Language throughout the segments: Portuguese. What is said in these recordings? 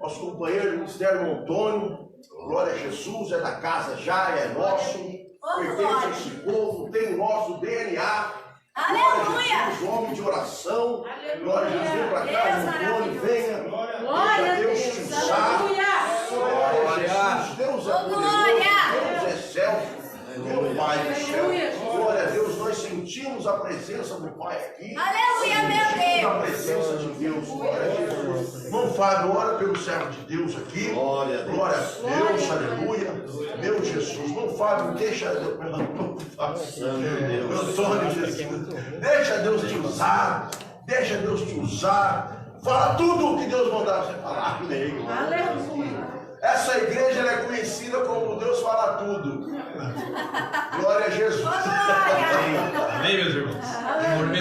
nosso companheiro do ministério Antônio, glória a Jesus, é da casa já, é nosso, pertence a esse povo, tem o nosso DNA. Aleluia! Jesus, homem de oração, glória a Jesus, vem para cá, Antônio, venha, glória a Deus te usar, glória a Jesus, Deus é poderoso, Deus é céu. Meu Pai do céu, glória a Deus, nós sentimos a presença do Pai aqui. Aleluia, meu Deus. A presença de Deus, glória a Jesus. Irmão Fábio, ora pelo servo de Deus aqui. Glória a Deus, aleluia. Meu Jesus, irmão Fábio, deixa Deus, Antônio Jesus, deixa Deus te usar, deixa Deus te usar. Fala tudo o que Deus mandar você falar. Aleluia. Essa igreja ela é conhecida como Deus fala tudo. Glória a Jesus. Amém, meus irmãos.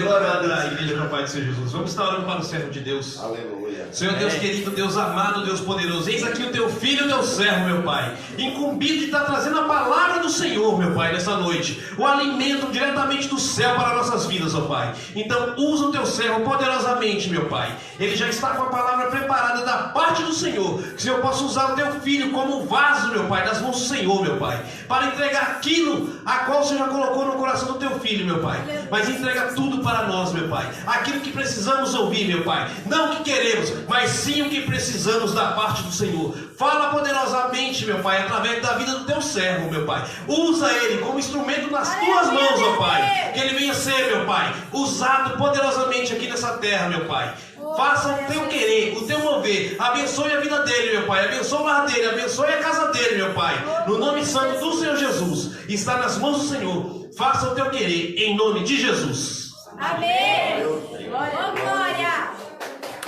Glória da igreja do Pai do Senhor Jesus. Vamos estar orando para o servo de Deus. Aleluia. Senhor Deus querido, Deus amado, Deus poderoso, eis aqui o teu filho, o teu servo, meu Pai, incumbido de estar trazendo a palavra do Senhor, meu Pai, nessa noite, o alimento diretamente do céu para nossas vidas, ó Pai. Então usa o teu servo poderosamente, meu Pai. Ele já está com a palavra preparada da parte do Senhor, que o Senhor possa usar o teu filho como vaso, meu Pai, nas mãos do Senhor, meu Pai, para entregar aquilo a qual o Senhor já colocou no coração do teu filho, meu Pai. Mas entrega tudo para nós, meu Pai, aquilo que precisamos ouvir, meu Pai, não o que queremos, mas sim o que precisamos da parte do Senhor. Fala poderosamente, meu Pai, através da vida do teu servo, meu Pai. Usa ele como instrumento nas tuas mãos, ó Pai, que ele venha ser, meu Pai, usado poderosamente aqui nessa terra, meu Pai. Faça o teu querer, o teu mover. Abençoe a vida dele, meu Pai. Abençoe o lar dele, abençoe a casa dele, meu Pai. No nome santo do Senhor Jesus, está nas mãos do Senhor. Faça o teu querer, em nome de Jesus. Amém. Glória.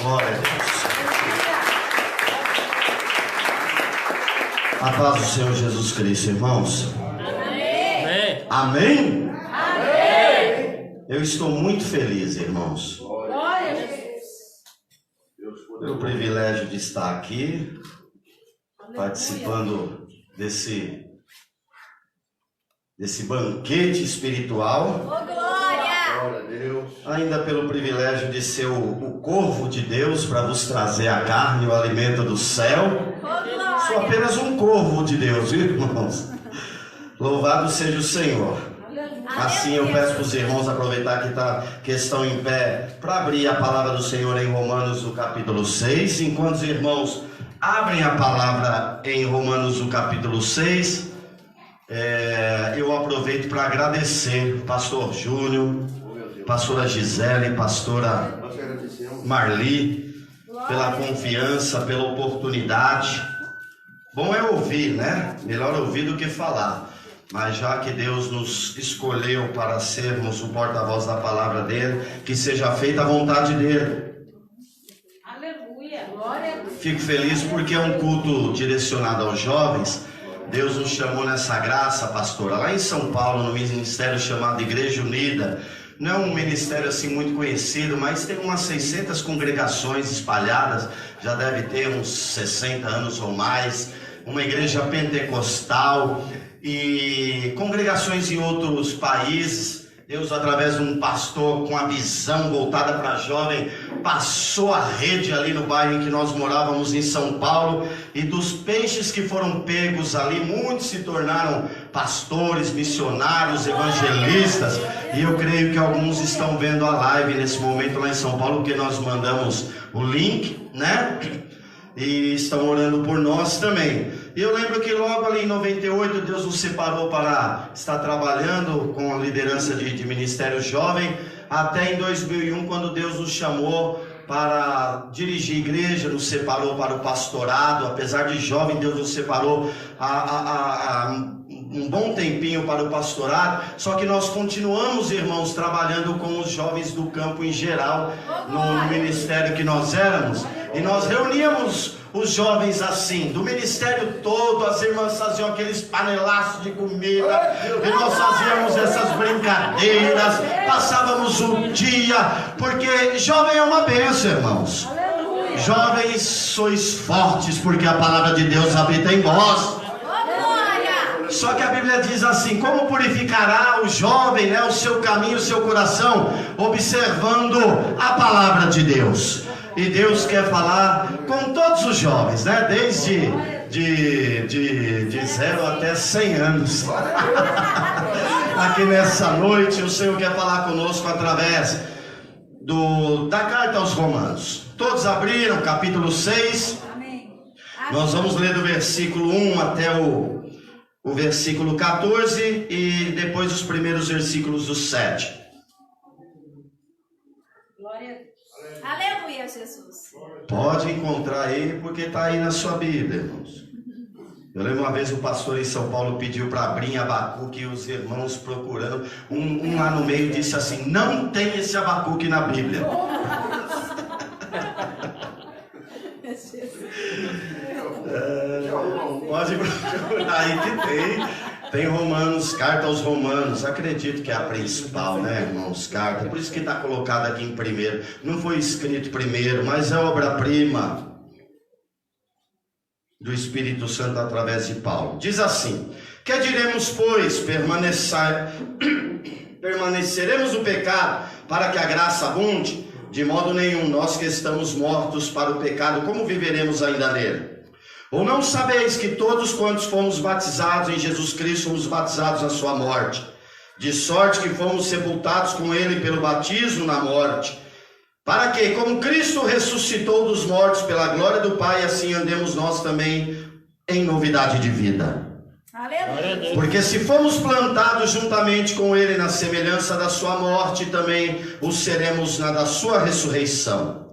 Glória a Deus. A paz do Senhor Jesus Cristo, irmãos. Amém. Amém? Amém. Eu estou muito feliz, irmãos, Glória a Jesus. pelo privilégio de estar aqui, participando desse banquete espiritual. Glória. Ainda pelo privilégio de ser o corvo de Deus para vos trazer a carne, o alimento do céu. Sou apenas um corvo de Deus, viu, irmãos? Louvado seja o Senhor. Assim eu peço para os irmãos aproveitar que estão em pé para abrir a palavra do Senhor em Romanos no capítulo 6. Enquanto os irmãos abrem a palavra em Romanos no capítulo 6, eu aproveito para agradecer pastor Júnior, pastora Gisele, pastora Marli, pela confiança, pela oportunidade. Bom é ouvir, né? Melhor ouvir do que falar. Mas já que Deus nos escolheu para sermos o porta-voz da palavra dele, que seja feita a vontade dele. Aleluia. Glória. Fico feliz porque é um culto direcionado aos jovens. Deus nos chamou nessa graça, pastora, lá em São Paulo, no ministério chamado Igreja Unida. Não é um ministério assim muito conhecido, mas tem umas 600 congregações espalhadas, já deve ter uns 60 anos ou mais. Uma igreja pentecostal e congregações em outros países. Deus, através de um pastor com a visão voltada para jovem, passou a rede ali no bairro em que nós morávamos em São Paulo, e dos peixes que foram pegos ali, muitos se tornaram pastores, missionários, evangelistas, e eu creio que alguns estão vendo a live nesse momento lá em São Paulo, porque nós mandamos o link, né? E estão orando por nós também. E eu lembro que logo ali em 98 Deus nos separou para estar trabalhando com a liderança de Ministério Jovem, até em 2001, quando Deus nos chamou para dirigir igreja, nos separou para o pastorado. Apesar de jovem, Deus nos separou um bom tempinho para o pastorado. Só que nós continuamos, irmãos, trabalhando com os jovens do campo em geral, no ministério que nós éramos. E nós reuníamos os jovens assim, do ministério todo. As irmãs faziam aqueles panelaços de comida, e nós fazíamos essas brincadeiras, passávamos o dia, porque jovem é uma bênção, irmãos. Jovens, sois fortes, porque a palavra de Deus habita em vós. Só que a Bíblia diz assim: como purificará o jovem, né, o seu caminho, o seu coração, observando a palavra de Deus. E Deus quer falar com todos os jovens, né? Desde de 0 até 100 anos. Aqui nessa noite o Senhor quer falar conosco através da carta aos Romanos. Todos abriram capítulo 6. Amém. Nós vamos ler do versículo 1 até o versículo 14 e depois os primeiros versículos do 7. Glória a Deus. Aleluia, Jesus. Pode encontrar ele porque está aí na sua Bíblia, irmãos. Eu lembro uma vez o pastor em São Paulo pediu para abrir em Abacuque e os irmãos procurando. Um lá no meio disse assim: não tem esse Abacuque na Bíblia. Pode procurar aí que tem. Tem Romanos, carta aos Romanos. Acredito que é a principal, né, irmãos? Carta. Por isso que está colocado aqui em primeiro. Não foi escrito primeiro, mas é obra-prima do Espírito Santo através de Paulo. Diz assim: que diremos, pois? Permaneceremos no pecado para que a graça abunde? De modo nenhum. Nós que estamos mortos para o pecado, como viveremos ainda nele? Ou não sabeis que todos quantos fomos batizados em Jesus Cristo fomos batizados na sua morte? De sorte que fomos sepultados com ele pelo batismo na morte, para que, como Cristo ressuscitou dos mortos pela glória do Pai, assim andemos nós também em novidade de vida. Aleluia. Porque se fomos plantados juntamente com ele na semelhança da sua morte, também o seremos na da sua ressurreição.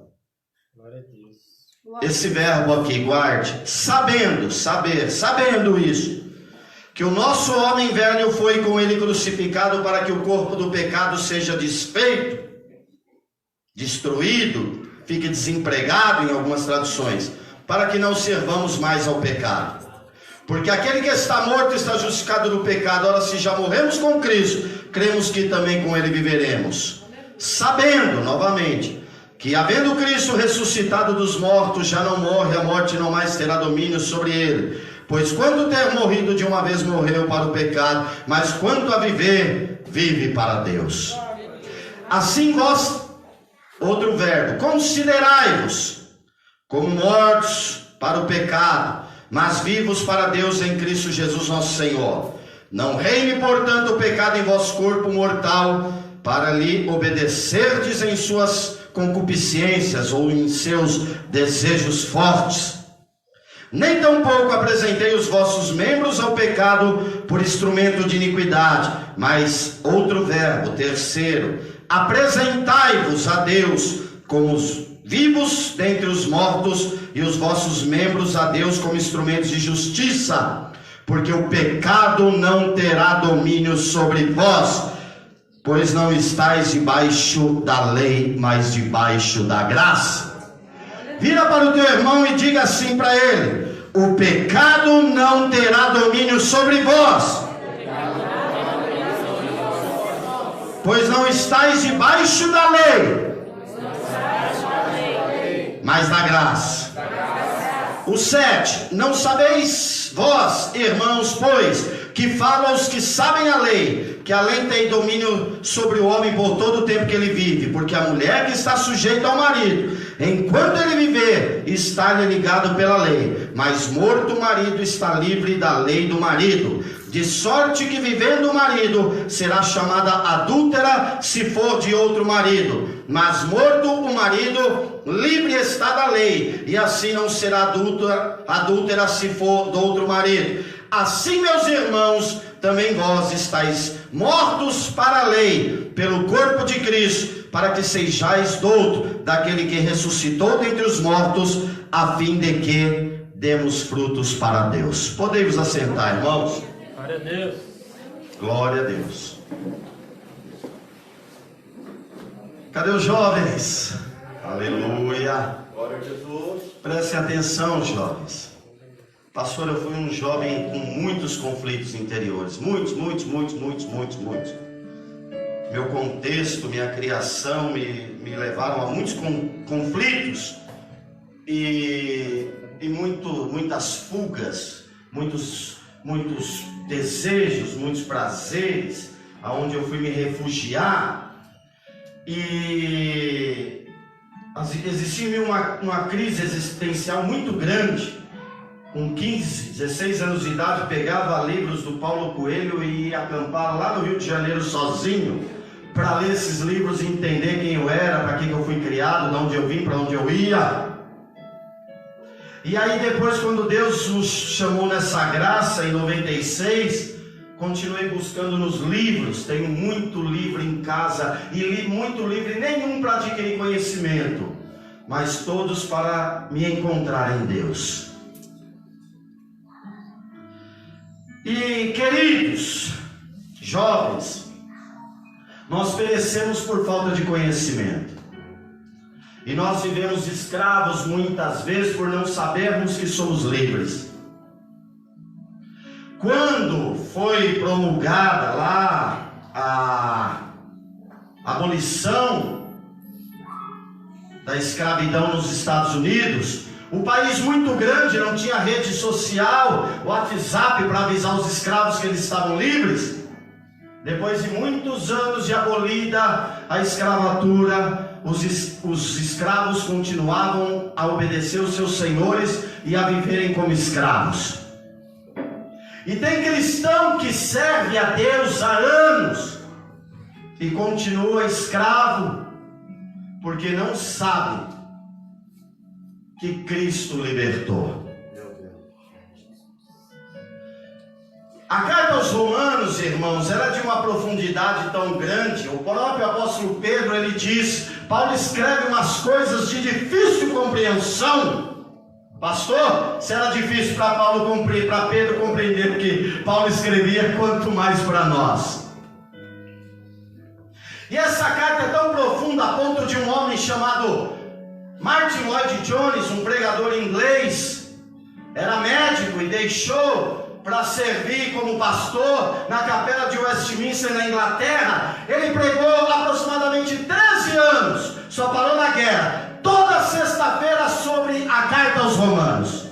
Esse verbo aqui, guarde: sabendo isso, que o nosso homem velho foi com ele crucificado, para que o corpo do pecado seja desfeito, destruído, fique desempregado em algumas traduções, para que não servamos mais ao pecado. Porque aquele que está morto está justificado do pecado. Ora, se já morremos com Cristo, cremos que também com ele viveremos. Sabendo, novamente, que havendo Cristo ressuscitado dos mortos, já não morre, a morte não mais terá domínio sobre ele. Pois quando ter morrido de uma vez, morreu para o pecado, mas quanto a viver, vive para Deus. Assim vós, outro verbo, considerai-vos como mortos para o pecado, mas vivos para Deus em Cristo Jesus nosso Senhor. Não reine, portanto, o pecado em vosso corpo mortal, para lhe obedecerdes em suas concupiscências ou em seus desejos fortes. Nem tampouco apresentei os vossos membros ao pecado por instrumento de iniquidade, mas outro verbo, terceiro, apresentai-vos a Deus como os vivos dentre os mortos, e os vossos membros a Deus como instrumentos de justiça, porque o pecado não terá domínio sobre vós, pois não estáis debaixo da lei, mas debaixo da graça. Vira para o teu irmão e diga assim para ele: o pecado não terá domínio sobre vós, pois não estáis debaixo da lei, mas da graça. O 7, não sabeis vós, irmãos, pois, que falam os que sabem a lei, que a lei tem domínio sobre o homem por todo o tempo que ele vive, porque a mulher que está sujeita ao marido, enquanto ele viver, está-lhe ligado pela lei, mas morto o marido está livre da lei do marido, de sorte que vivendo o marido, será chamada adúltera se for de outro marido, mas morto o marido, livre está da lei, e assim não será adúltera se for do outro marido. Assim, meus irmãos, também vós estáis mortos para a lei, pelo corpo de Cristo, para que sejais douto daquele que ressuscitou dentre os mortos, a fim de que demos frutos para Deus. Podemos assentar, irmãos? Glória a Deus. Glória a Deus. Cadê os jovens? Aleluia. Glória a Jesus. Prestem atenção, jovens. Pastor, eu fui um jovem com muitos conflitos interiores. Muitos. Meu contexto, minha criação me levaram a muitos conflitos e muitas fugas, muitos desejos, muitos prazeres, aonde eu fui me refugiar. E existia em mim uma crise existencial muito grande. Com 15, 16 anos de idade, pegava livros do Paulo Coelho e ia acampar lá no Rio de Janeiro sozinho, para ler esses livros e entender quem eu era, para que eu fui criado, de onde eu vim, para onde eu ia. E aí depois, quando Deus nos chamou nessa graça, em 96, continuei buscando nos livros. Tenho muito livro em casa, e li muito livro, e nenhum para adquirir conhecimento, mas todos para me encontrar em Deus. E queridos, jovens, nós perecemos por falta de conhecimento. E nós vivemos escravos muitas vezes por não sabermos que somos livres. Quando foi promulgada lá a abolição da escravidão nos Estados Unidos, um país muito grande, não tinha rede social, WhatsApp para avisar os escravos que eles estavam livres. Depois de muitos anos de abolida a escravatura, os escravos continuavam a obedecer os seus senhores e a viverem como escravos. E tem cristão que serve a Deus há anos e continua escravo, porque não sabe que Cristo libertou. A carta aos Romanos, irmãos, era de uma profundidade tão grande. O próprio apóstolo Pedro, ele diz, Paulo escreve umas coisas de difícil compreensão. Pastor, se era difícil para Pedro compreender o que Paulo escrevia, quanto mais para nós. E essa carta é tão profunda a ponto de um homem chamado Martin Lloyd Jones, um pregador inglês, era médico e deixou para servir como pastor na capela de Westminster, na Inglaterra. Ele pregou aproximadamente 13 anos, só parou na guerra, toda sexta-feira sobre a carta aos Romanos,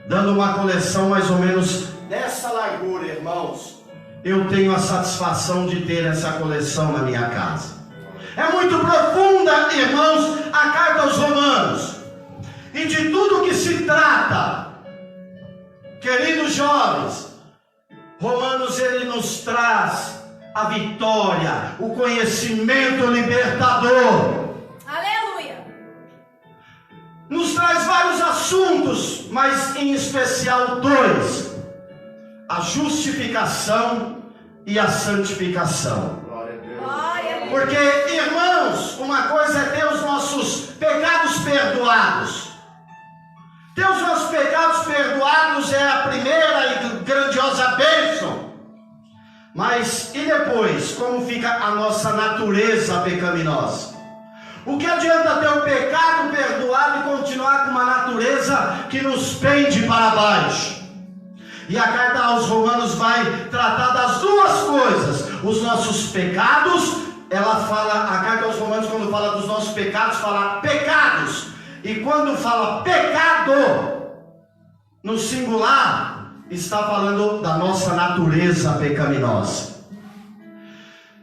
dando uma coleção mais ou menos dessa largura, irmãos. Eu tenho a satisfação de ter essa coleção na minha casa. É muito profunda, irmãos, a carta aos Romanos. E de tudo que se trata, queridos jovens, Romanos ele nos traz a vitória, o conhecimento libertador. Aleluia! Nos traz vários assuntos, mas em especial dois: a justificação e a santificação. Porque, irmãos, uma coisa é ter os nossos pecados perdoados. Ter os nossos pecados perdoados é a primeira e grandiosa bênção. Mas e depois, como fica a nossa natureza pecaminosa? O que adianta ter o pecado perdoado e continuar com uma natureza que nos pende para baixo? E a carta aos Romanos vai tratar das duas coisas: os nossos pecados. Ela fala, a carta aos Romanos, quando fala dos nossos pecados, fala pecados. E quando fala pecado, no singular, está falando da nossa natureza pecaminosa.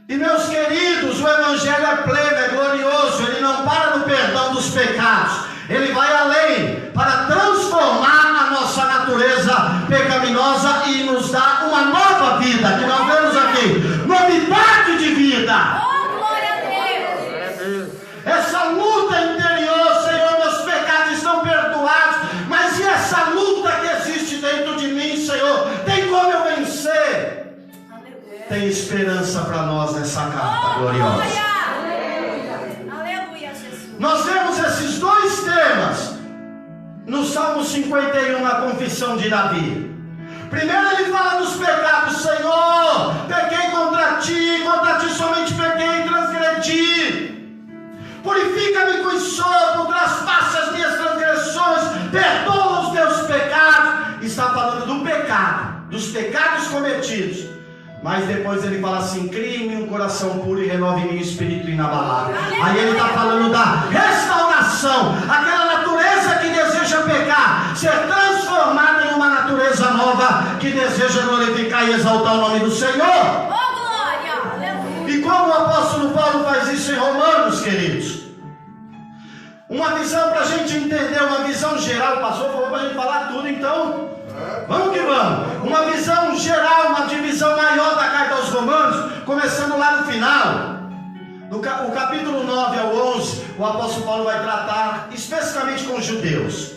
E meus queridos, o Evangelho é pleno, é glorioso. Ele não para no perdão dos pecados, ele vai além para transformar a nossa natureza pecaminosa e nos dar uma nova vida, que nós vemos aqui, novidade de vida. Essa luta interior, Senhor, meus pecados estão perdoados, mas e essa luta que existe dentro de mim, Senhor, tem como eu vencer? Tem esperança para nós nessa carta gloriosa. Aleluia, Jesus. Nós vemos esses dois temas no Salmo 51, na confissão de Davi. Primeiro ele fala dos pecados: Senhor, pequei contra ti somente pequei e transgredi. Purifica-me com hisopo, traspassa as minhas transgressões, perdoa os meus pecados. Está falando do pecado, dos pecados cometidos. Mas depois ele fala assim: crie-me um coração puro e renove em mim um espírito inabalável. Aí ele está falando da restauração, aquela natureza que deseja pecar, ser transformada em uma natureza nova que deseja glorificar e exaltar o nome do Senhor. E como o apóstolo Paulo faz isso em Romanos, queridos? Uma visão para a gente entender, uma visão geral. O pastor falou para a gente falar tudo, então vamos que vamos. Uma visão geral, uma divisão maior da carta aos Romanos, começando lá no final. O capítulo 9 ao 11, o apóstolo Paulo vai tratar especificamente com os judeus.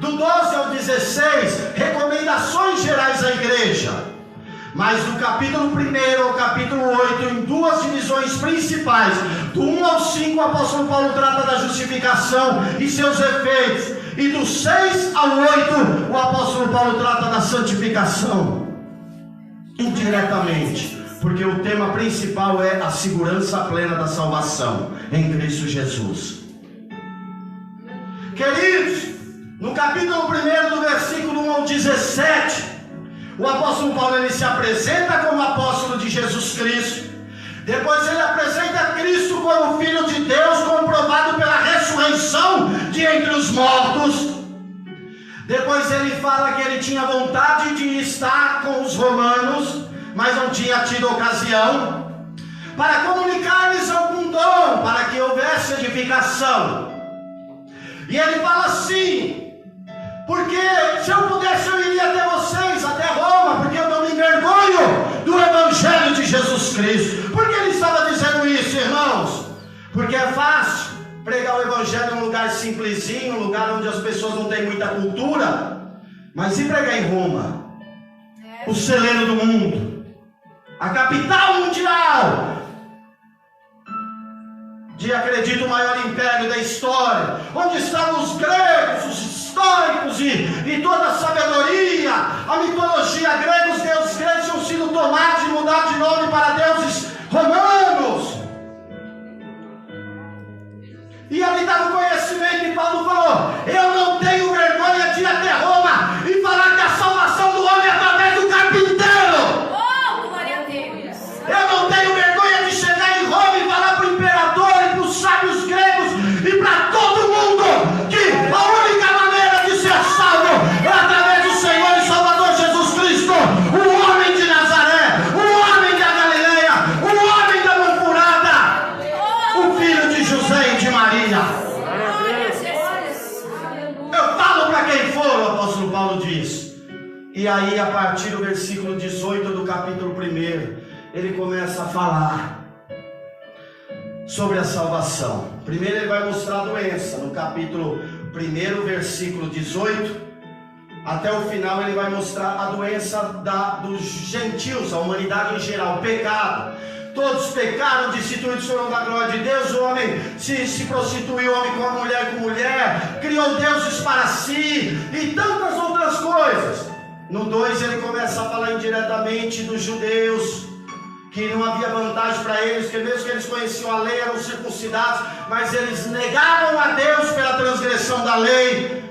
Do 12 ao 16, recomendações gerais à igreja. Mas do capítulo 1 ao capítulo 8, em duas divisões principais, do 1 ao 5, o apóstolo Paulo trata da justificação e seus efeitos. E do 6 ao 8, o apóstolo Paulo trata da santificação. Indiretamente, porque o tema principal é a segurança plena da salvação em Cristo Jesus. Queridos, no capítulo 1, do versículo 1 ao 17, o apóstolo Paulo ele se apresenta como apóstolo de Jesus Cristo. Depois ele apresenta Cristo como Filho de Deus, comprovado pela ressurreição de entre os mortos. Depois ele fala que ele tinha vontade de estar com os romanos, mas não tinha tido ocasião, para comunicar-lhes algum dom, para que houvesse edificação. E ele fala assim: porque se eu pudesse eu iria até vocês, até Roma, porque eu não me envergonho do Evangelho de Jesus Cristo. Por que ele estava dizendo isso, irmãos? Porque é fácil pregar o Evangelho em um lugar simplesinho, um lugar onde as pessoas não têm muita cultura. Mas e pregar em Roma? O celeiro do mundo, a capital mundial de, acredito, o maior império da história, onde estavam os gregos, os históricos e toda a sabedoria, a mitologia grega. Os deuses gregos tinham sido tomados e mudados de nome para deuses romanos. E ali estava o conhecimento, e Paulo falou: eu não tenho vergonha de ir até Roma e falar que a salvação do homem é através do carpinteiro. Oh, glória a Deus. Eu não tenho vergonha de chegar em Roma e falar para o imperador e para os sábios gregos e para todo mundo que a única maneira de ser salvo é através do Senhor e Salvador Jesus Cristo, o homem de Nazaré, o homem da Galileia, o homem da mão furada, o filho de José e de Maria. Glória a Jesus. Eu falo para quem for, o apóstolo Paulo diz. E aí, a partir do versículo 18 do capítulo 1, ele começa a falar sobre a salvação. Primeiro ele vai mostrar a doença. No capítulo 1, versículo 18, até o final ele vai mostrar a doença dos gentios, a humanidade em geral, o pecado. Todos pecaram, destituídos foram da glória de Deus. O homem se prostituiu, o homem com mulher, criou deuses para si e tantas outras coisas. No 2 ele começa a falar indiretamente dos judeus, que não havia vantagem para eles, que mesmo que eles conheciam a lei, eram circuncidados, mas eles negaram a Deus pela transgressão da lei.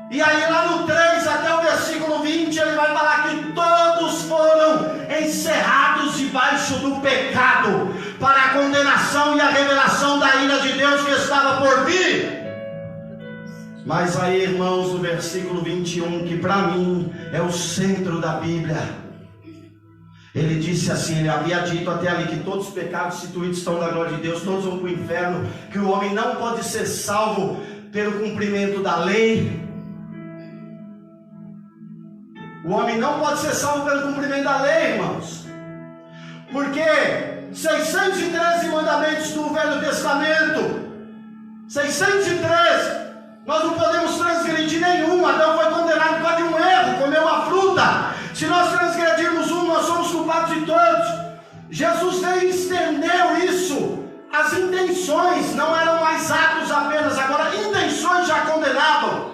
E aí lá no 3 até o versículo 20 ele vai falar que todos foram encerrados debaixo do pecado, para a condenação e a revelação da ira de Deus que estava por vir. Mas aí, irmãos, no versículo 21, que para mim é o centro da Bíblia, ele disse assim, ele havia dito até ali que todos os pecados instituídos estão da glória de Deus, todos vão para o inferno, que o homem não pode ser salvo pelo cumprimento da lei. O homem não pode ser salvo pelo cumprimento da lei, irmãos, porque 613 mandamentos do Velho Testamento, 613, nós não podemos transgredir nenhum. Adão foi condenado por causa de um erro, comeu uma fruta. Se nós transgredirmos um, nós somos culpados de todos. Jesus veio e estendeu isso. As intenções não eram mais atos apenas, agora intenções já condenavam.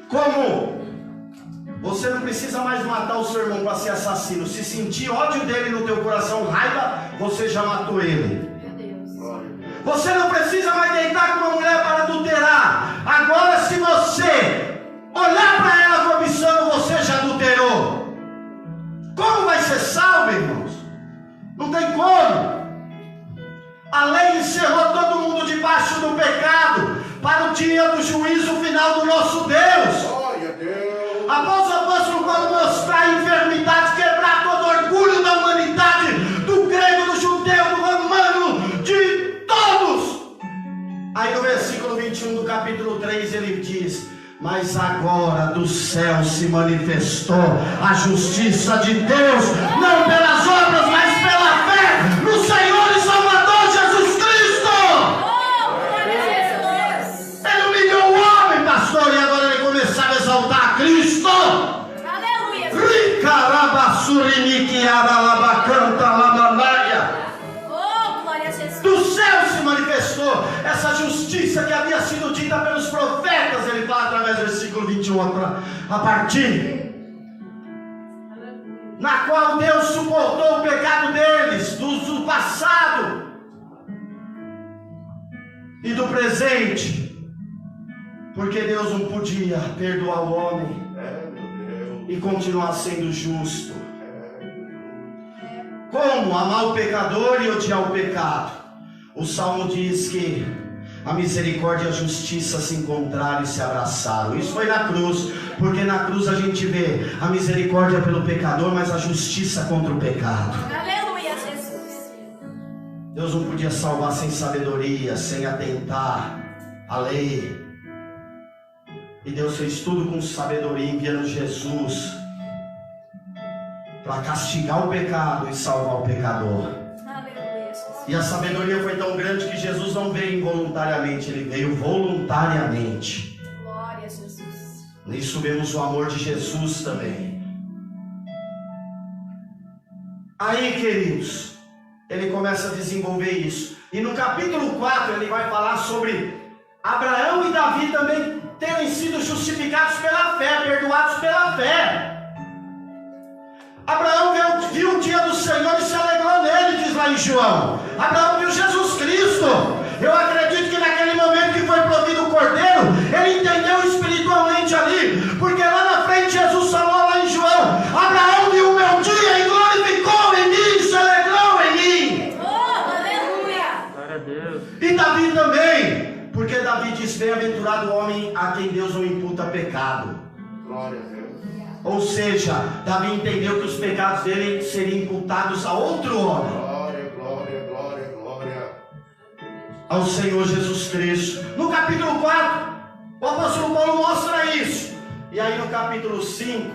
Como? Você não precisa mais matar o seu irmão para ser assassino. Se sentir ódio dele no teu coração, raiva, você já matou ele. Meu Deus. Você não precisa mais deitar com uma mulher para adulterar. Agora, se você olhar para ela cobiçando, você já adulterou. Como vai ser salvo, irmãos? Não tem como. A lei encerrou todo mundo debaixo do pecado, para o dia do juízo final do nosso Deus. Glória a Deus. Após o apóstolo Paulo mostrar a enfermidade, quebrar todo o orgulho da humanidade, do grego, do judeu, do romano, de todos, Aí no versículo 21 do capítulo 3 ele diz: mas agora do céu se manifestou a justiça de Deus, não pelas obras, mas pela fé no Senhor e Salvador Jesus Cristo. Ele humilhou o homem, pastor, e agora ele começava a exaltar a Cristo. Aleluia. Oh, glória a Jesus. Do céu se manifestou essa justiça que havia sido dita pelos profetas. Ele fala através do versículo 21 a partir, na qual Deus suportou o pecado deles, do passado e do presente, porque Deus não podia perdoar o homem e continuar sendo justo. Como amar o pecador e odiar o pecado? O Salmo diz que a misericórdia e a justiça se encontraram e se abraçaram. Isso foi na cruz, porque na cruz a gente vê a misericórdia pelo pecador, mas a justiça contra o pecado. Aleluia, Jesus. Deus não podia salvar sem sabedoria, sem atentar à lei. E Deus fez tudo com sabedoria, enviando Jesus para castigar o pecado e salvar o pecador. Aleluia, Jesus. E a sabedoria foi tão grande que Jesus não veio involuntariamente, ele veio voluntariamente. Glória a Jesus. Nisso vemos o amor de Jesus também. Aí, queridos, ele começa a desenvolver isso. E no capítulo 4 ele vai falar sobre Abraão e Davi também terem sido justificados pela fé, perdoados pela fé. Abraão viu o dia do Senhor e se alegrou nele, diz lá em João. Abraão viu Jesus Cristo. Eu acredito que naquele momento que foi provido o cordeiro, ele entendeu espiritualmente ali, porque lá na frente Jesus falou lá em João: Abraão viu o meu dia e glorificou em mim, se alegrou em mim. Oh, aleluia. Glória a Deus. E Davi também, porque Davi diz: bem-aventurado o homem a quem Deus não imputa pecado. Glória a Deus. Ou seja, Davi entendeu que os pecados dele seriam imputados a outro homem, Glória, glória, glória, glória. ao Senhor Jesus Cristo. No capítulo 4, o apóstolo Paulo mostra isso. E aí no capítulo 5,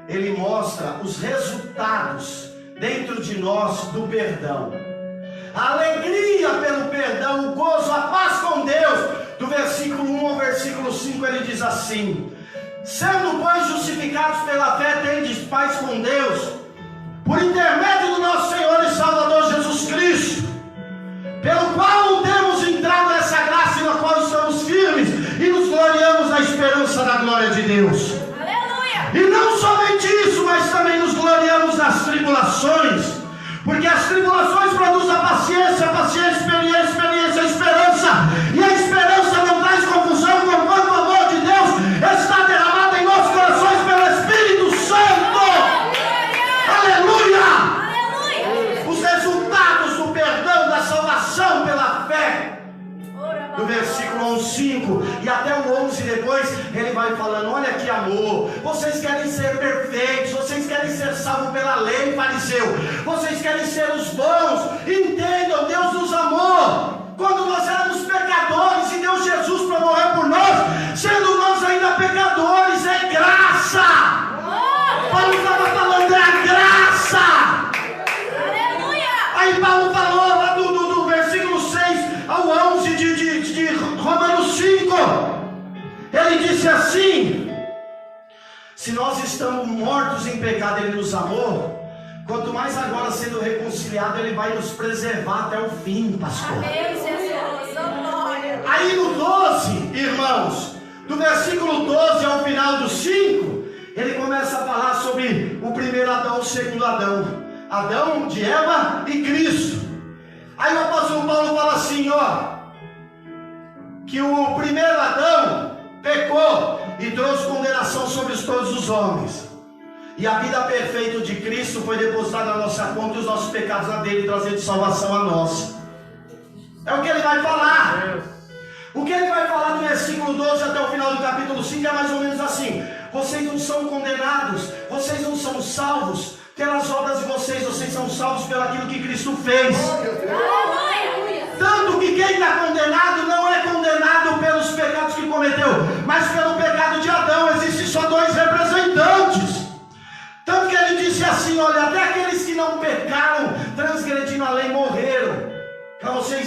ele mostra os resultados dentro de nós do perdão. A alegria pelo perdão, o gozo, a paz com Deus. Do versículo 1 ao versículo 5 ele diz assim: sendo, pois, justificados pela fé, tendes paz com Deus, por intermédio do nosso Senhor e Salvador Jesus Cristo, pelo qual temos entrado nessa graça na qual estamos firmes e nos gloriamos na esperança da glória de Deus. Aleluia. E não somente isso, mas também nos gloriamos nas tribulações, porque as tribulações produzem a paciência, experiência, a esperança, e a esperança não traz confusão, conquanto o amor de Deus está derramado em nossos corações pelo Espírito Santo. Aleluia! Aleluia. Os resultados do perdão, da salvação pela fé. Do versículo 1 ao 5 e até o 11 depois, ele vai falando: olha que amor, vocês querem ser perfeitos, vocês querem ser salvos pela lei, fariseu, vocês querem ser os bons, entendam, Deus nos amou quando nós éramos pecadores e deu Jesus para morrer por nós, sendo nós ainda pecadores. É graça. Paulo estava falando, é a graça. Aleluia. Aí Paulo falou lá do versículo 6 ao 11 de Romanos 5. Ele disse assim: se nós estamos mortos em pecado, ele nos amou, quanto mais agora sendo reconciliado, ele vai nos preservar até o fim, pastor. Amém, Jesus. Oh, glória. Aí no 12, irmãos, do versículo 12 ao final do 5, ele começa a falar sobre o primeiro Adão, o segundo Adão, Adão de Eva e Cristo. Aí o apóstolo Paulo fala assim, ó, que o primeiro Adão pecou e trouxe condenação sobre todos os homens, e a vida perfeita de Cristo foi depositada na nossa conta, e os nossos pecados na dele, trazendo salvação a nós. É o que ele vai falar. O que ele vai falar do versículo 12 até o final do capítulo 5 é mais ou menos assim: vocês não são condenados, vocês não são salvos pelas obras de vocês, vocês são salvos pelo aquilo que Cristo fez. Aleluia. Tanto que quem está condenado não é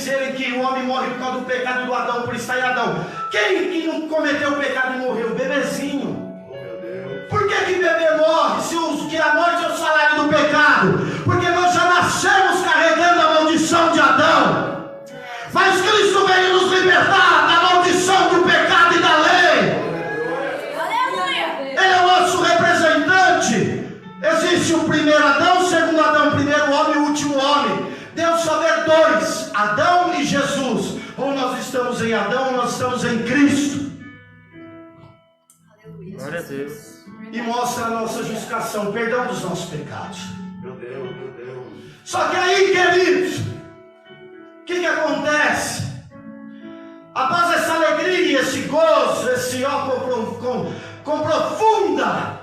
dizerem que o homem morre por causa do pecado do Adão, por estar em Adão. Quem que não cometeu o pecado e morreu? Bebezinho. Por que bebê morre? Que a morte é o salário do pecado. Porque nós já nascemos carregando a maldição de Adão. Mas Cristo veio nos libertar da maldição do pecado e da lei. Aleluia. Ele é o nosso representante. Existe o primeiro Adão, o segundo Adão, o primeiro homem e o último homem. Deus só vê dois, Adão e Jesus. Ou nós estamos em Adão ou nós estamos em Cristo. Glória a Deus. E mostra a nossa justificação, perdão dos nossos pecados. Meu Deus, meu Deus. Só que aí, queridos, o que acontece? Após essa alegria, esse gozo, esse com profunda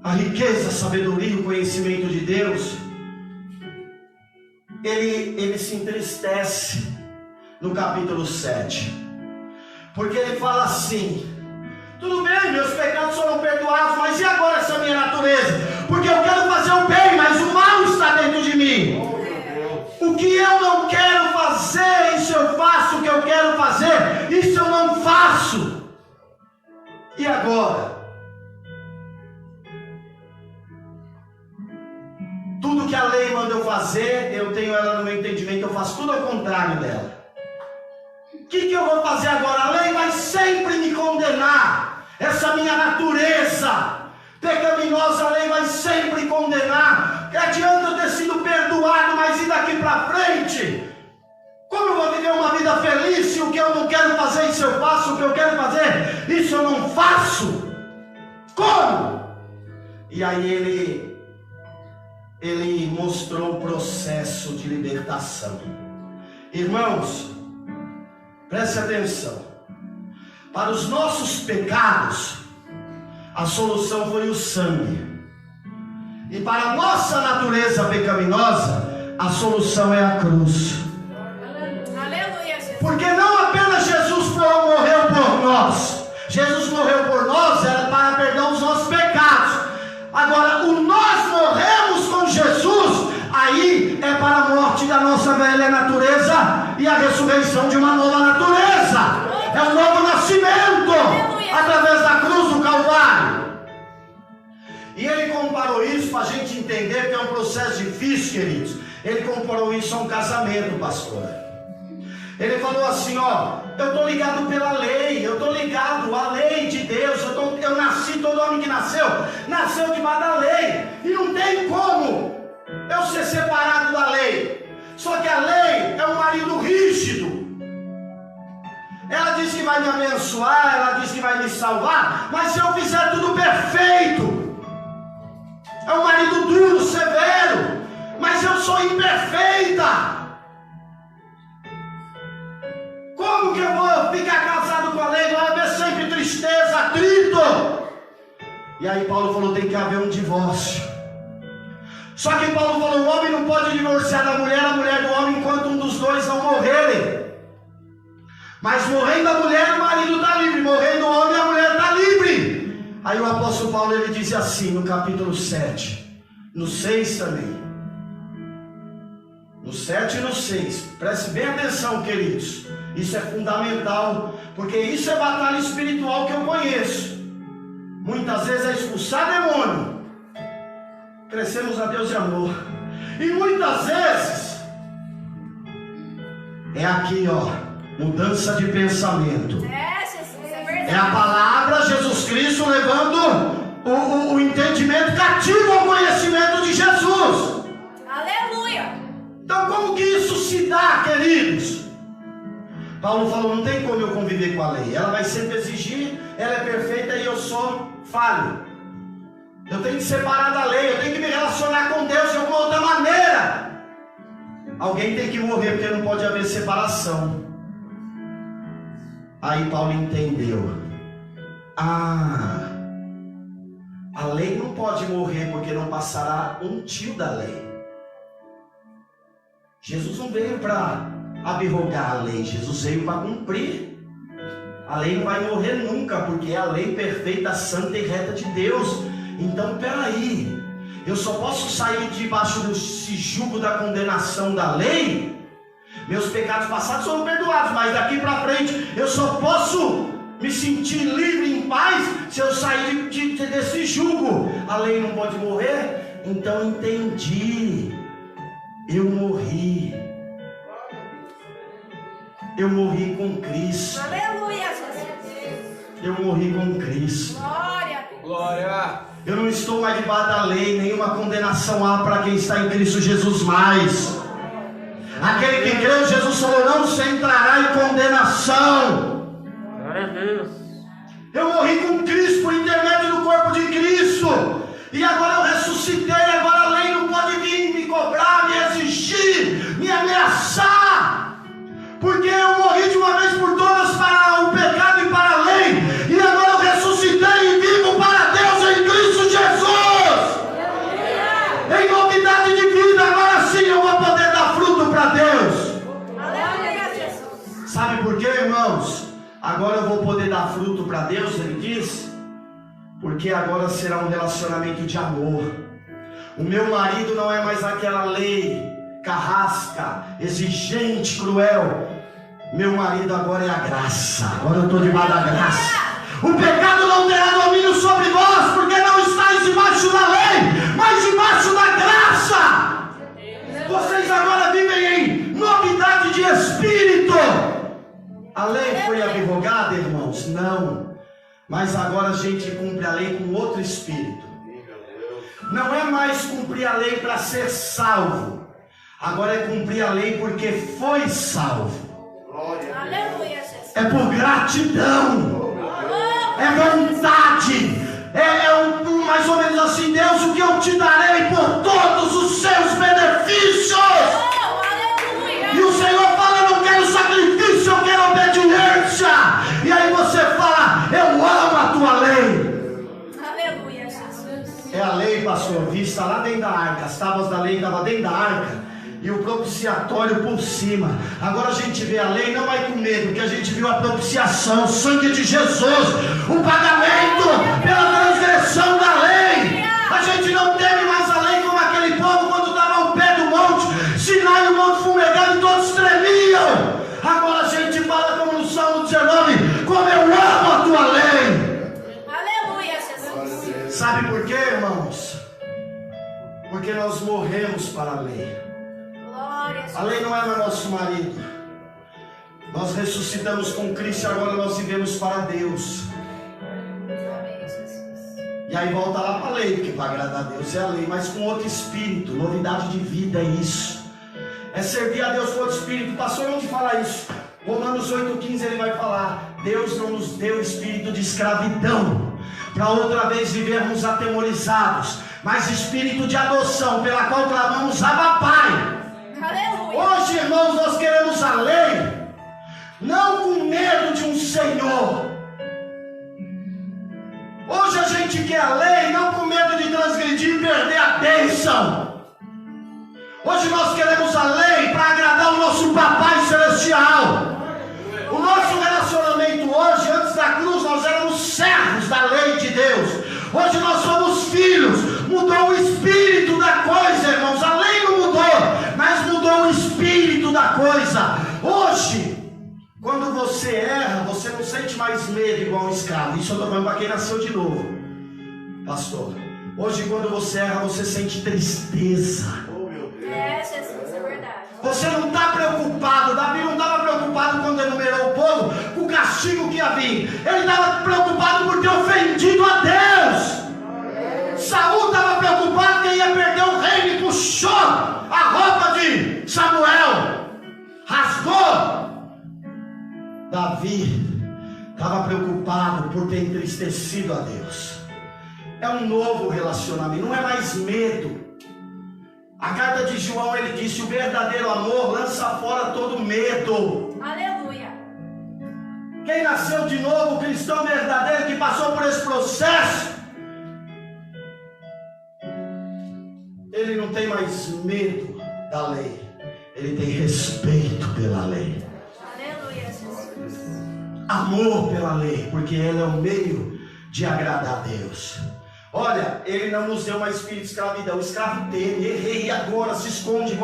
a riqueza, a sabedoria, o conhecimento de Deus, ele se entristece no capítulo 7, porque ele fala assim: tudo bem, meus pecados foram perdoados, mas e agora essa minha natureza? Porque eu quero fazer o bem, mas o mal está dentro de mim. O que eu não quero fazer, isso eu faço. O que eu quero fazer, isso eu não faço. E agora? Tudo que a lei manda eu fazer, eu tenho ela no meu entendimento, eu faço tudo ao contrário dela. O que eu vou fazer agora? A lei vai sempre me condenar. Essa minha natureza pecaminosa, a lei vai sempre condenar. Que adianta eu ter sido perdoado, mas e daqui para frente? Como eu vou viver uma vida feliz se o que eu não quero fazer, isso eu faço? O que eu quero fazer, isso eu não faço? Como? E aí ele mostrou o processo de libertação. Irmãos, preste atenção. Para os nossos pecados, a solução foi o sangue. E para a nossa natureza pecaminosa, a solução é a cruz. Aleluia, Jesus. Porque não apenas Jesus morreu por nós. Jesus morreu por nós era para perdão dos nossos pecados. Agora, o nós morremos com Jesus, aí é para a morte da nossa velha natureza e a ressurreição de uma nova natureza. É um novo nascimento através da cruz do Calvário. E ele comparou isso para a gente entender que é um processo difícil, queridos. Ele comparou isso a um casamento, pastor. Ele falou assim, ó, eu estou ligado pela lei, eu estou ligado à lei de Deus, eu nasci, todo homem que nasceu debaixo da lei, e não tem como eu ser separado da lei. Só que a lei é um marido rígido. Ela diz que vai me abençoar, ela diz que vai me salvar, mas se eu fizer tudo perfeito, é um marido duro, severo, mas eu sou imperfeita. Como que eu vou ficar casado com a lei? Vai haver sempre tristeza, atrito. E aí Paulo falou, tem que haver um divórcio. Só que Paulo falou, o homem não pode divorciar da mulher, a mulher do homem, enquanto um dos dois não morrerem. Mas morrendo a mulher, o marido está livre. Morrendo o homem, a mulher está livre. Aí o apóstolo Paulo, ele diz assim, no capítulo 7, no 6 também. No 7 e no 6. Preste bem atenção, queridos. Isso é fundamental, porque isso é batalha espiritual que eu conheço. Muitas vezes é expulsar demônio. Crescemos a Deus de amor. E muitas vezes é aqui, ó, mudança de pensamento. É, Jesus, é verdade. É a palavra, Jesus Cristo levando o entendimento cativo ao conhecimento de Jesus. Aleluia. Então como que isso se dá, queridos? Paulo falou, não tem como eu conviver com a lei. Ela vai sempre exigir, ela é perfeita e eu sou falho. Eu tenho que separar da lei, eu tenho que me relacionar com Deus de alguma outra maneira. Alguém tem que morrer porque não pode haver separação. Aí Paulo entendeu. A lei não pode morrer porque não passará um tio da lei. Jesus não veio para abrogar a lei, Jesus veio para cumprir. A lei não vai morrer nunca, porque é a lei perfeita, santa e reta de Deus. Então, peraí, eu só posso sair debaixo desse jugo da condenação da lei Meus pecados passados foram perdoados, mas daqui para frente eu só posso me sentir livre, em paz, se eu sair desse jugo. A lei não pode morrer. Então entendi. Eu morri com Cristo. Aleluia, Jesus. Eu morri com Cristo. Glória. Glória. Eu não estou mais debaixo da lei. Nenhuma condenação há para quem está em Cristo Jesus mais. Aquele que creu, Jesus falou, não se entrará em condenação. Glória a Deus. Eu morri com Cristo por intermédio do corpo de Cristo. E agora eu ressuscitei. Agora a lei não pode vir me cobrar, me exigir, me ameaçar. Porque eu morri de uma vez por todas para o pecado e para a lei. E agora eu ressuscitei e vivo para Deus em Cristo Jesus. Em novidade de vida. Agora sim eu vou poder dar fruto para Deus. Aleluia, Jesus. Sabe por quê, irmãos? Agora eu vou poder dar fruto para Deus, ele diz. Porque agora será um relacionamento de amor. O meu marido não é mais aquela lei carrasca, exigente, cruel. Meu marido agora é a graça. Agora eu estou debaixo da graça. O pecado não terá domínio sobre vós, porque não estáis debaixo da lei, mas debaixo da graça. Vocês agora vivem em novidade de espírito. A lei foi abrogada, irmãos? Não. Mas agora a gente cumpre a lei com outro espírito. Não é mais cumprir a lei para ser salvo. Agora é cumprir a lei porque foi salvo. Aleluia, Jesus. É por gratidão. É vontade. Mais ou menos assim, Deus, o que eu te darei por todos os seus benefícios. Aleluia. E o Senhor fala, eu não quero sacrifício, eu quero obediência. E aí você fala, eu amo a tua lei. Aleluia, Jesus. É a lei, pastor, vista lá dentro da arca. As tábuas da lei estavam dentro da arca. E o propiciatório por cima. Agora a gente vê a lei não vai com medo, porque a gente viu a propiciação, o sangue de Jesus, o pagamento pela transgressão da lei. A gente não teme mais a lei como aquele povo quando estava ao pé do monte Sinai, o monte fumegado e todos tremiam. Agora a gente fala como no Salmo 19, como eu amo a tua lei. Aleluia, Jesus. Sabe por quê, irmãos? Porque nós morremos para a lei. A lei não é mais nosso marido. Nós ressuscitamos com Cristo e agora nós vivemos para Deus. E aí volta lá para a lei, porque para agradar a Deus é a lei, mas com outro espírito, novidade de vida, é isso. É servir a Deus com outro espírito. Pastor, onde fala isso? Romanos 8,15 ele vai falar: Deus não nos deu espírito de escravidão, para outra vez vivermos atemorizados, mas espírito de adoção, pela qual clamamos Abba Pai. Aleluia. Hoje, irmãos, nós queremos a lei, não com medo de um Senhor. Hoje a gente quer a lei, não com medo de transgredir e perder a bênção. Hoje nós queremos a lei para agradar o nosso Papai Celestial. O nosso relacionamento hoje, antes da cruz, nós éramos servos da lei de Deus. Hoje nós somos filhos. Mudou o espírito da coisa, irmãos. A lei não mudou, mas mudou o espírito da coisa. Hoje, quando você erra, você não sente mais medo igual um escravo. Isso eu estou falando para quem nasceu de novo, pastor. Hoje, quando você erra, você sente tristeza. É, Jesus, é verdade. Você não está preocupado. Davi não estava preocupado quando enumerou o povo com o castigo que ia vir. Ele estava preocupado por ter ofendido a Deus. Saul estava preocupado que ia perder o reino e puxou a roupa de Samuel, rasgou. Davi estava preocupado por ter entristecido a Deus. É um novo relacionamento, não é mais medo. A carta de João, ele disse: o verdadeiro amor lança fora todo medo. Aleluia. Quem nasceu de novo, o cristão verdadeiro que passou por esse processo, ele não tem mais medo da lei, ele tem respeito pela lei. Aleluia, Jesus. Amor pela lei, porque ela é o meio de agradar a Deus. Olha, ele não nos deu mais espírito de escravidão. O escravo teme, errei, e agora se esconde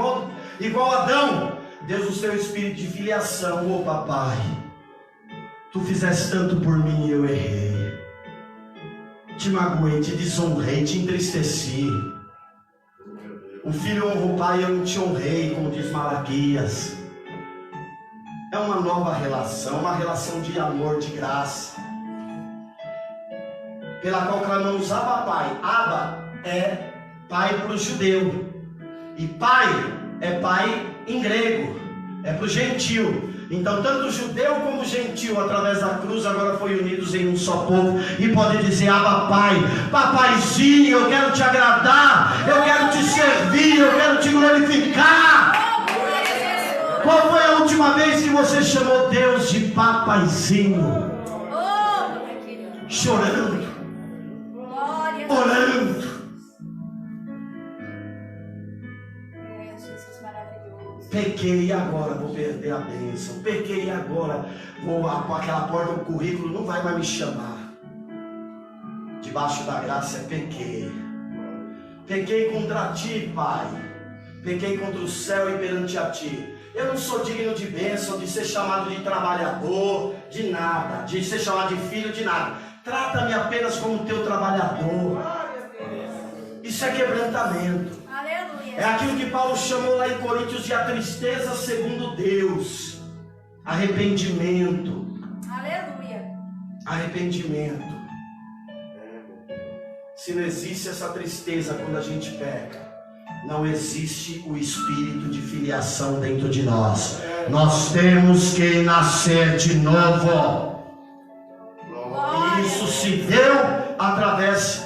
igual Adão. Deus, o seu espírito de filiação. Ô papai, tu fizeste tanto por mim e eu errei. Te magoei, te desonrei, te entristeci. O filho honra o pai, eu não te honrei, como diz Malaquias. É uma nova relação, uma relação de amor, de graça, pela qual clamamos Abba Pai. Abba é pai para o judeu, e pai é pai em grego, é para o gentil. Então tanto o judeu como o gentil, através da cruz, agora foi unidos em um só povo, e pode dizer: Abba Pai, papaizinho, eu quero te agradar, eu quero te servir, eu quero te glorificar. Qual foi a última vez que você chamou Deus de papaizinho? Chorando, orando. Pequei e agora vou perder a bênção. Pequei e agora vou aquela porta do currículo não vai mais me chamar. Debaixo da graça é pequei. Pequei contra ti, Pai. Pequei contra o céu e perante a ti. Eu não sou digno de bênção, de ser chamado de trabalhador, de nada, de ser chamado de filho, de nada. Trata-me apenas como teu trabalhador. Isso é quebrantamento. É aquilo que Paulo chamou lá em Coríntios de a tristeza segundo Deus. Arrependimento. Aleluia. Arrependimento. Se não existe essa tristeza quando a gente peca, não existe o espírito de filiação dentro de nós. Nós temos que nascer de novo. E isso se deu através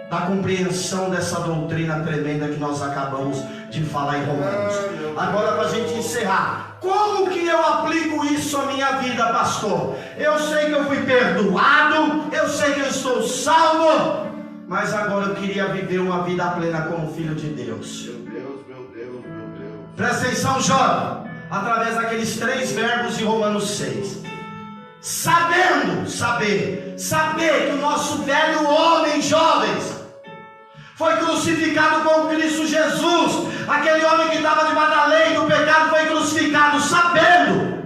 da compreensão dessa doutrina tremenda que nós acabamos de falar em Romanos. Agora, para a gente encerrar, como que eu aplico isso à minha vida, pastor? Eu sei que eu fui perdoado, eu sei que eu estou salvo, mas agora eu queria viver uma vida plena como filho de Deus. Meu Deus. Presta atenção, jovem, através daqueles 3 verbos de Romanos 6. Saber que o nosso velho homem, jovens, foi crucificado com Cristo Jesus. Aquele homem que estava debaixo da lei do pecado foi crucificado, sabendo.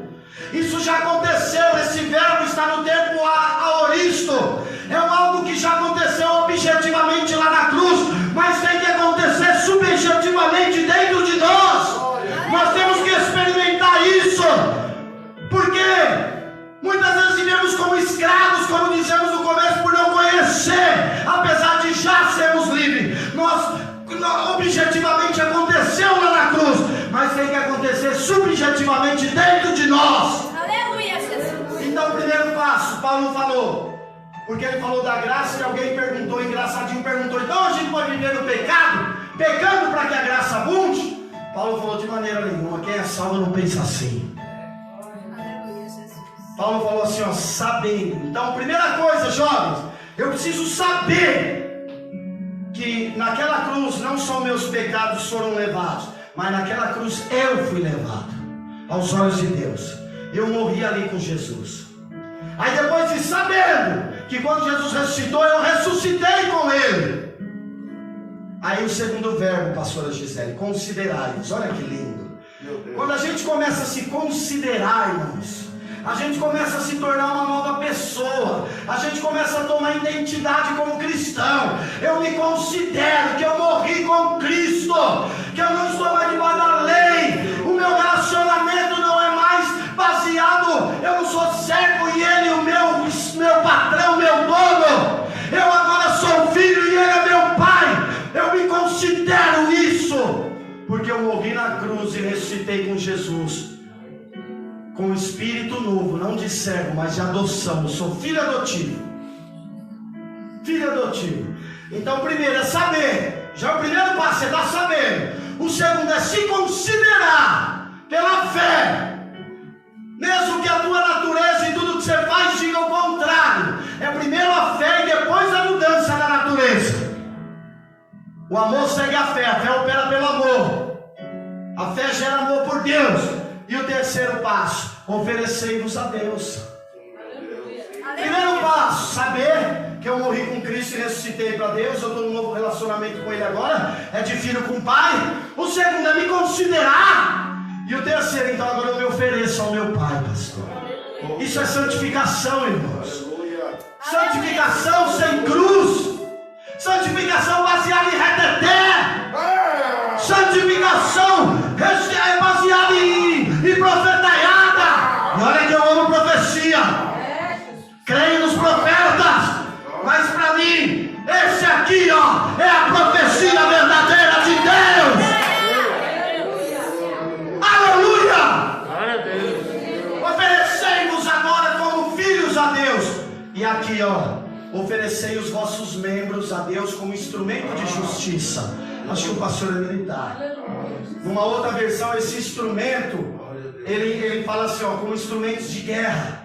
Isso já aconteceu. Esse verbo está no termo aoristo. É algo que já aconteceu objetivamente lá na cruz, mas tem que acontecer subjetivamente dentro de nós. Nós temos que experimentar isso, porque muitas vezes vivemos como escravos, como dizemos no começo, por não conhecer, apesar de já sermos livres. Nós objetivamente aconteceu lá na cruz, mas tem que acontecer subjetivamente dentro de nós. Aleluia, Jesus. Então, o primeiro passo, Paulo falou, porque ele falou da graça, e alguém perguntou, engraçadinho perguntou: então a gente pode viver no pecado, pecando para que a graça abunde? Paulo falou: de maneira nenhuma, quem é salvo não pensa assim. Paulo falou assim, ó, sabendo. Então, primeira coisa, jovens, eu preciso saber que naquela cruz não só meus pecados foram levados, mas naquela cruz eu fui levado aos olhos de Deus. Eu morri ali com Jesus. Aí depois de sabendo que quando Jesus ressuscitou, eu ressuscitei com ele. Aí o segundo verbo, pastora Gisele, considerai-vos. Olha que lindo. Quando a gente começa a se considerar, irmãos, a gente começa a se tornar uma nova pessoa. A gente começa a tomar identidade como cristão. Eu me considero que eu morri com Cristo, que eu não estou mais debaixo da lei. O meu relacionamento não é mais baseado, eu não sou servo e ele o meu patrão, meu dono. Eu agora sou filho e ele é meu pai. Eu me considero isso, porque eu morri na cruz e ressuscitei com Jesus, com um espírito novo, não de servo, mas de adoção. Eu sou filho adotivo. Filho adotivo. Então, o primeiro é saber. Já o primeiro passo é estar sabendo. O segundo é se considerar pela fé. Mesmo que a tua natureza e tudo que você faz diga o contrário. É primeiro a fé e depois a mudança da natureza. O amor segue a fé opera pelo amor. A fé gera amor por Deus. E o terceiro passo, oferecei-vos a Deus. Primeiro passo, saber que eu morri com Cristo e ressuscitei para Deus. Eu estou num novo relacionamento com Ele agora, é de filho com pai. O segundo é me considerar E o terceiro, então agora eu me ofereço ao meu Pai, pastor. Isso é santificação, irmãos. Santificação sem cruz. Santificação baseada em reteté. Santificação baseada em profetaiada. E olha que eu amo profecia. Creio nos profetas. Mas para mim, esse aqui, ó, é a profecia verdadeira de Deus. Oferecei-vos agora como filhos a Deus. E aqui, ó, oferecei os vossos membros a Deus como instrumento de justiça. Acho que o pastor é militar. Numa outra versão, esse instrumento, ele fala assim, ó, como instrumentos de guerra.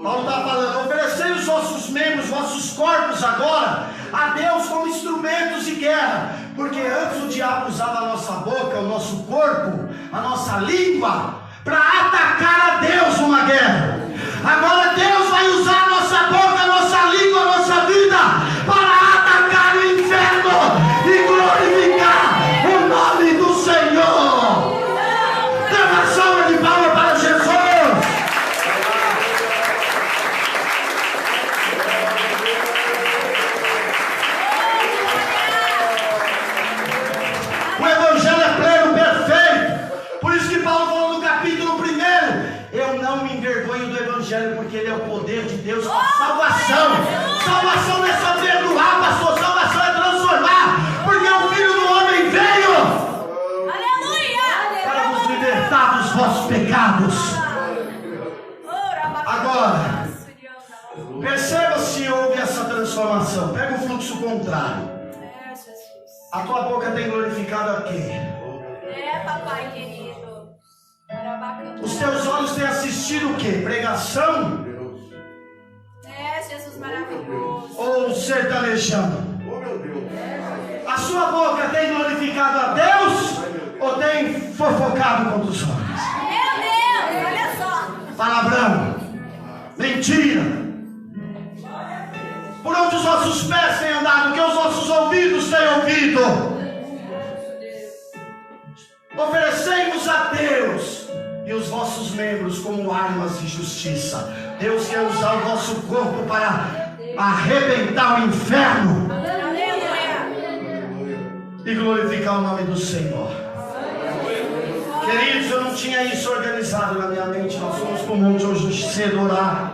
Paulo está falando, oferecei os vossos membros, vossos corpos agora a Deus como instrumentos de guerra. Porque antes o diabo usava a nossa boca, o nosso corpo, a nossa língua para atacar a Deus numa guerra. Agora Deus vai usar a nossa boca, a nossa língua, a nossa vida para atacar o inferno e glorificar o nome do Senhor. Dê uma salva de palmas para Jesus. O Evangelho é pleno, perfeito. Por isso que Paulo falou no capítulo 1, eu não me envergonho do Evangelho, porque ele é o poder de Deus para salvação. Salvação não é só perdoar, pastor, salvação é transformar, porque o Filho do Homem veio para vos libertar dos vossos pecados. Agora, perceba se houve essa transformação. Pega o fluxo contrário. A tua boca tem glorificado a quem? Papai querido. Os teus olhos têm assistido o quê? Pregação? Jesus maravilhoso. Ou sertanejando? A sua boca tem glorificado a Deus? Ou tem fofocado contra os homens? Meu Deus, olha só. Palavrão, mentira. Por onde os vossos pés têm andado, que os vossos ouvidos têm ouvido. Oferecei-vos a Deus e os vossos membros como armas de justiça. Deus quer usar o vosso corpo para arrebentar o inferno e glorificar o nome do Senhor. Queridos, eu não tinha isso organizado na minha mente. Nós fomos para o monte hoje cedo orar.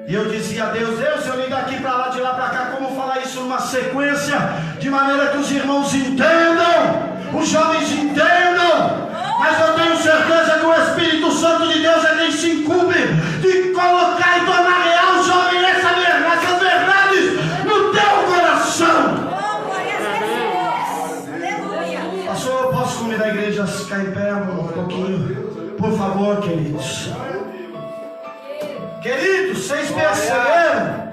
E eu dizia a Deus, eu vim daqui para lá, de lá para cá, como falar isso numa sequência, de maneira que os irmãos entendam, os jovens entendam. Mas eu tenho certeza que o Espírito Santo de Deus é quem se incumbe de colocar e tornar real, jovem, essas verdades no teu coração. Pastor, eu posso convidar a igreja a ficar em pé um pouquinho? Por favor, queridos. Queridos, vocês perceberam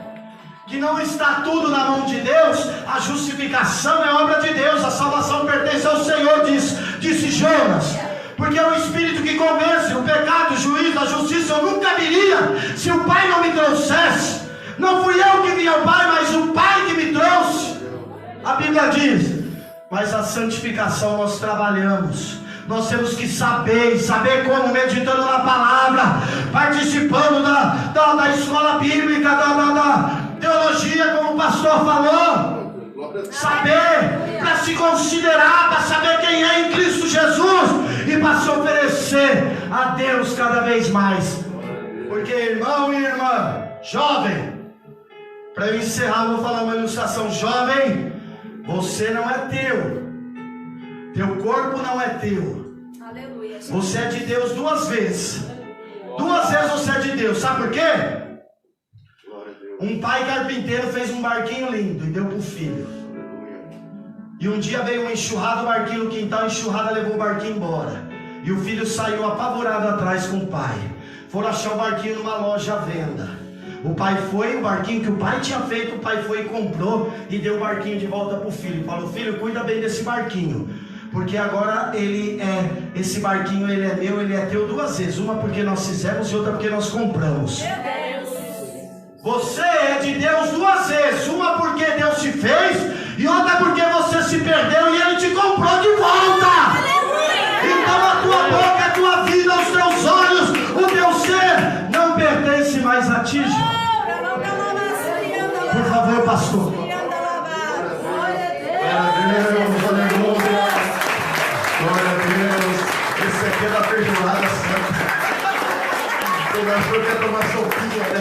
que não está tudo na mão de Deus? A justificação é obra de Deus, a salvação pertence ao Senhor, disse Jonas. Porque é o Espírito que convence o pecado, o juízo, a justiça. Eu nunca viria se o Pai não me trouxesse. Não fui eu que vim ao Pai, mas o Pai que me trouxe. A Bíblia diz, mas a santificação nós trabalhamos. Nós temos que saber como, meditando na palavra, participando da escola bíblica, da teologia, como o pastor falou. Saber para se considerar, para saber quem é em Cristo Jesus e para se oferecer a Deus cada vez mais. Porque, irmão e irmã, jovem, para eu encerrar, eu vou falar uma ilustração. Jovem, você não é teu corpo não é teu. Aleluia. Você é de Deus 2 vezes. 2 vezes você é de Deus. Sabe por quê? Um pai carpinteiro fez um barquinho lindo e deu para o filho. E um dia veio uma enxurrada, o barquinho no quintal, a enxurrada levou o barquinho embora. E o filho saiu apavorado atrás com o pai. Foram achar o barquinho numa loja à venda. O pai foi, o barquinho que o pai tinha feito, o pai foi e comprou e deu o barquinho de volta para o filho. Falou, filho, cuida bem desse barquinho. Porque agora esse barquinho ele é meu, ele é teu 2 vezes. Uma porque nós fizemos e outra porque nós compramos. Você é de Deus 2 vezes. Uma porque Deus te fez e outra porque você se perdeu e Ele te comprou de volta. Então a tua boca, a tua vida não pertence mais a ti, Jó. Por favor, pastor. Glória a Deus, aleluia. Glória a Deus. Esse aqui é da feijoada santa. O pastor quer tomar sopinha, né?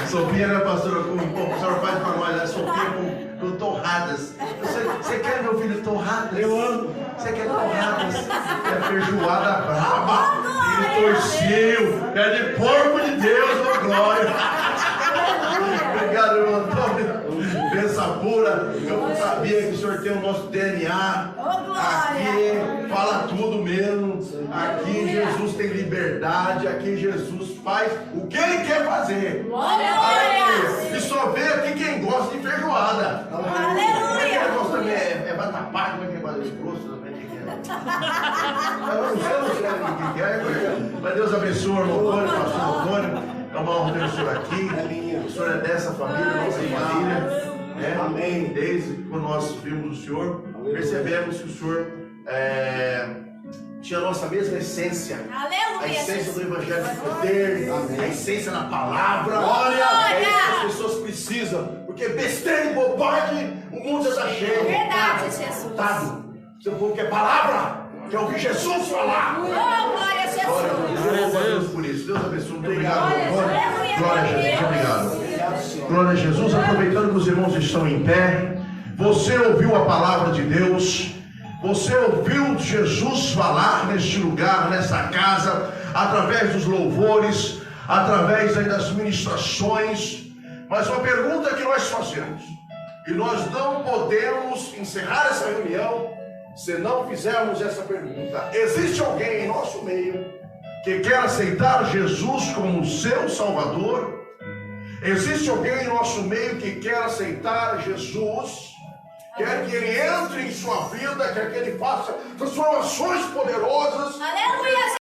Sopinha, né, pastor? O senhor faz para nós, né? Sopinha com torradas. Você quer, meu filho, torradas? Eu amo. Você quer torradas? É feijoada brava. Ele torceu. É de porco de Deus, ô glória. Obrigado, irmão Antônio. Benção pura. Eu não sabia que o senhor tem o nosso DNA. Aqui fala tudo mesmo. Aqui Jesus tem liberdade. Aqui Jesus faz o que ele quer fazer. E só vê aqui quem gosta de feijoada. Aleluia. Quem gosta também é vatapá, como é que é mais grosso também? Eu não sei o que é. Mas Deus abençoe, irmão Antônio, pastor Antônio. É uma honra ter o senhor aqui. O senhor é dessa família, nossa família. Amém. Desde quando nós vimos o senhor, percebemos que o senhor tinha a nossa mesma essência. A essência do Evangelho de poder, a essência da palavra. Olha, é isso que as pessoas precisam. Porque besteira e bobagem, o mundo está cheio. Verdade, Jesus. Seu povo quer palavra, quer ouvir Jesus falar. Glória a Jesus. Glória a Deus por isso. Deus abençoe. Muito obrigado. Glória a Jesus. Obrigado. Glória a Jesus. Aproveitando que os irmãos estão em pé, você ouviu a palavra de Deus. Você ouviu Jesus falar neste lugar, nessa casa, através dos louvores, através aí das ministrações. Mas uma pergunta que nós fazemos, e nós não podemos encerrar essa reunião se não fizermos essa pergunta: existe alguém em nosso meio que quer aceitar Jesus como seu Salvador? Existe alguém em nosso meio que quer aceitar Jesus? Quer que ele entre em sua vida, quer que ele faça transformações poderosas. Aleluia.